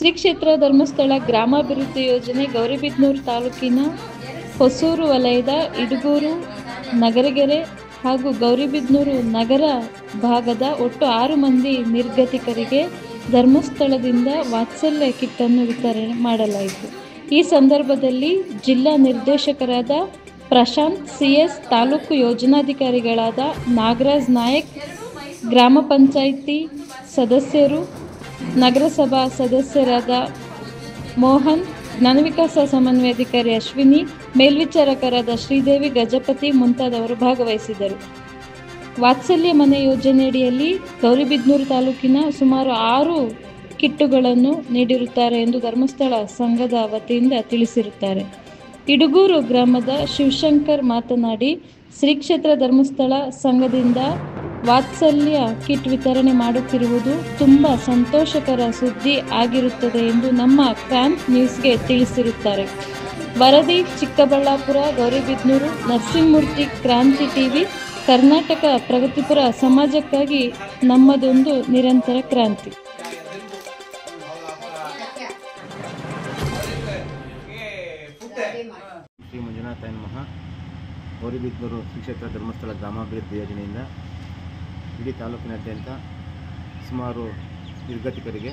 ಶ್ರೀ ಕ್ಷೇತ್ರ ಧರ್ಮಸ್ಥಳ ಗ್ರಾಮಾಭಿವೃದ್ಧಿ ಯೋಜನೆ ಗೌರಿಬಿದನೂರು ತಾಲೂಕಿನ ಹೊಸೂರು ವಲಯದ ಇಡಗೂರು, ನಗರಗೆರೆ ಹಾಗೂ ಗೌರಿಬಿದನೂರು ನಗರ ಭಾಗದ ಒಟ್ಟು 6 ಮಂದಿ ನಿರ್ಗತಿಕರಿಗೆ ಧರ್ಮಸ್ಥಳದಿಂದ ವಾತ್ಸಲ್ಯ ಕಿಟ್ಟನ್ನು ವಿತರಣೆ ಮಾಡಲಾಯಿತು. ಈ ಸಂದರ್ಭದಲ್ಲಿ ಜಿಲ್ಲಾ ನಿರ್ದೇಶಕರಾದ ಪ್ರಶಾಂತ್ CS, ತಾಲೂಕು ಯೋಜನಾಧಿಕಾರಿಗಳಾದ ನಾಗರಾಜ್ ನಾಯಕ್, ಗ್ರಾಮ ಪಂಚಾಯಿತಿ ಸದಸ್ಯರು, ನಗರಸಭಾ ಸದಸ್ಯರಾದ ಮೋಹನ್, ಜ್ಞಾನವಿಕಾಸ ಸಮನ್ವಯಾಧಿಕಾರಿ ಅಶ್ವಿನಿ, ಮೇಲ್ವಿಚಾರಕರಾದ ಶ್ರೀದೇವಿ, ಗಜಪತಿ ಮುಂತಾದವರು ಭಾಗವಹಿಸಿದರು. ವಾತ್ಸಲ್ಯ ಮನೆ ಯೋಜನೆಯಡಿಯಲ್ಲಿ ಗೌರಿಬಿದನೂರು ತಾಲೂಕಿನ ಸುಮಾರು 6 ಕಿಟ್ಟುಗಳನ್ನು ನೀಡಿರುತ್ತಾರೆ ಎಂದು ಧರ್ಮಸ್ಥಳ ಸಂಘದ ವತಿಯಿಂದ ತಿಳಿಸಿರುತ್ತಾರೆ. ಇಡಗೂರು ಗ್ರಾಮದ ಶಿವಶಂಕರ್ ಮಾತನಾಡಿ, ಶ್ರೀ ಕ್ಷೇತ್ರ ಧರ್ಮಸ್ಥಳ ಸಂಘದಿಂದ ವಾತ್ಸಲ್ಯ ಕಿಟ್ ವಿತರಣೆ ಮಾಡುತ್ತಿರುವುದು ತುಂಬ ಸಂತೋಷಕರ ಸುದ್ದಿ ಆಗಿರುತ್ತದೆ ಎಂದು ನಮ್ಮ ಕ್ರಾಂತ್ ನ್ಯೂಸ್ಗೆ ತಿಳಿಸಿರುತ್ತಾರೆ. ವರದಿ ಚಿಕ್ಕಬಳ್ಳಾಪುರ, ಗೌರಿಬಿದನೂರು, ನರಸಿಂಹಮೂರ್ತಿ, ಕ್ರಾಂತಿ ಟಿವಿ, ಕರ್ನಾಟಕ ಪ್ರಗತಿಪರ ಸಮಾಜಕ್ಕಾಗಿ ನಮ್ಮದೊಂದು ನಿರಂತರ ಕ್ರಾಂತಿ. ಶ್ರೀ ಮಂಜುನಾಥ ಮಹಾ ಗೌರಿಬಿದನೂರು ಶ್ರೀ ಕ್ಷೇತ್ರ ಧರ್ಮಸ್ಥಳ ಗ್ರಾಮಾಭಿವೃದ್ಧಿ ಯೋಜನೆಯಿಂದ ಇಡೀ ತಾಲೂಕಿನಾದ್ಯಂತ ಸುಮಾರು ನಿರ್ಗತಿಕರಿಗೆ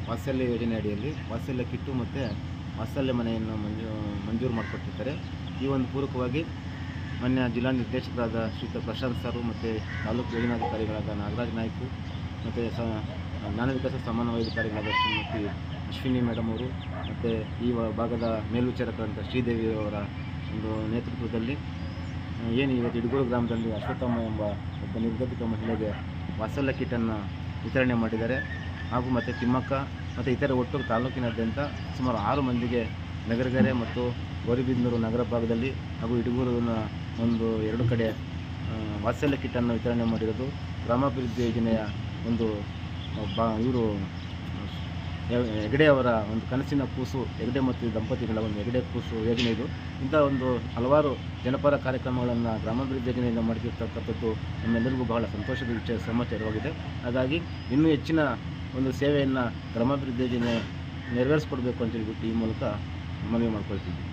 ವಾತ್ಸಲ್ಯ ಯೋಜನೆ ಅಡಿಯಲ್ಲಿ ವಾತ್ಸಲ್ಯ ಕಿಟ್ಟು ಮತ್ತು ವಾತ್ಸಲ್ಯ ಮನೆಯನ್ನು ಮಂಜೂರು ಮಾಡಿಕೊಟ್ಟಿರ್ತಾರೆ. ಈ ಒಂದು ಪೂರಕವಾಗಿ ಮಾನ್ಯ ಜಿಲ್ಲಾ ನಿರ್ದೇಶಕರಾದ ಶ್ರೀಯುತ ಪ್ರಶಾಂತ್ ಸರ್ ಮತ್ತು ತಾಲೂಕು ಯೋಜನಾಧಿಕಾರಿಗಳಾದ ನಾಗರಾಜ್ ನಾಯ್ಕು ಮತ್ತು ಜ್ಞಾನ ವಿಕಾಸ ಸಮನ್ವಯಾಧಿಕಾರಿಗಳಾದ ಶ್ರೀಮತಿ ಅಶ್ವಿನಿ ಮೇಡಮ್ ಅವರು ಮತ್ತು ಈ ಭಾಗದ ಮೇಲ್ವಿಚಾರಕರಂಥ ಶ್ರೀದೇವಿ ಅವರ ಒಂದು ನೇತೃತ್ವದಲ್ಲಿ ಏನು ಇವತ್ತು ಇಡಗೂರು ಗ್ರಾಮದಲ್ಲಿ ಅಶ್ವತ್ಥಮ್ಮ ಎಂಬ ಒಬ್ಬ ನಿರ್ಗತಿಕ ಮಹಿಳೆಗೆ ವಾತ್ಸಲ್ಯ ಕಿಟ್ಟನ್ನು ವಿತರಣೆ ಮಾಡಿದ್ದಾರೆ. ಹಾಗೂ ಮತ್ತು ತಿಮ್ಮಕ್ಕ ಮತ್ತು ಇತರ ಒಟ್ಟು ತಾಲೂಕಿನಾದ್ಯಂತ ಸುಮಾರು 6 ಮಂದಿಗೆ ನಗರಗೆರೆ ಮತ್ತು ಗೌರಿಬಿದನೂರು ನಗರ ಭಾಗದಲ್ಲಿ ಹಾಗೂ ಇಡಗೂರಿನ 2 ಕಡೆ ವಾತ್ಸಲ್ಯ ಕಿಟ್ಟನ್ನು ವಿತರಣೆ ಮಾಡಿರೋದು ಗ್ರಾಮಾಭಿವೃದ್ಧಿ ಯೋಜನೆಯ ಒಂದು ಇವರು ಹೆಗಡೆ ಅವರ ಒಂದು ಕನಸಿನ ಕೂಸು, ಹೆಗಡೆ ಮತ್ತು ದಂಪತಿಗಳ ಒಂದು ಹೆಗಡೆ ಕೂಸು ಯೋಜನೆ ಇದು. ಇಂಥ ಒಂದು ಹಲವಾರು ಜನಪರ ಕಾರ್ಯಕ್ರಮಗಳನ್ನು ಗ್ರಾಮಾಭಿವೃದ್ಧಿ ಯೋಜನೆಯಿಂದ ಮಾಡಿರ್ತಕ್ಕಂಥದ್ದು ನಮ್ಮೆಲ್ಲರಿಗೂ ಬಹಳ ಸಂತೋಷದ ಸಮಾಚಾರವಾಗಿದೆ. ಹಾಗಾಗಿ ಇನ್ನೂ ಹೆಚ್ಚಿನ ಒಂದು ಸೇವೆಯನ್ನು ಗ್ರಾಮಾಭಿವೃದ್ಧಿ ಯೋಜನೆ ನೆರವೇರಿಸ್ಕೊಡ್ಬೇಕು ಅಂತ ಹೇಳ್ಬಿಟ್ಟು ಈ ಮೂಲಕ ಮನವಿ ಮಾಡ್ಕೊಳ್ತಿದ್ವಿ.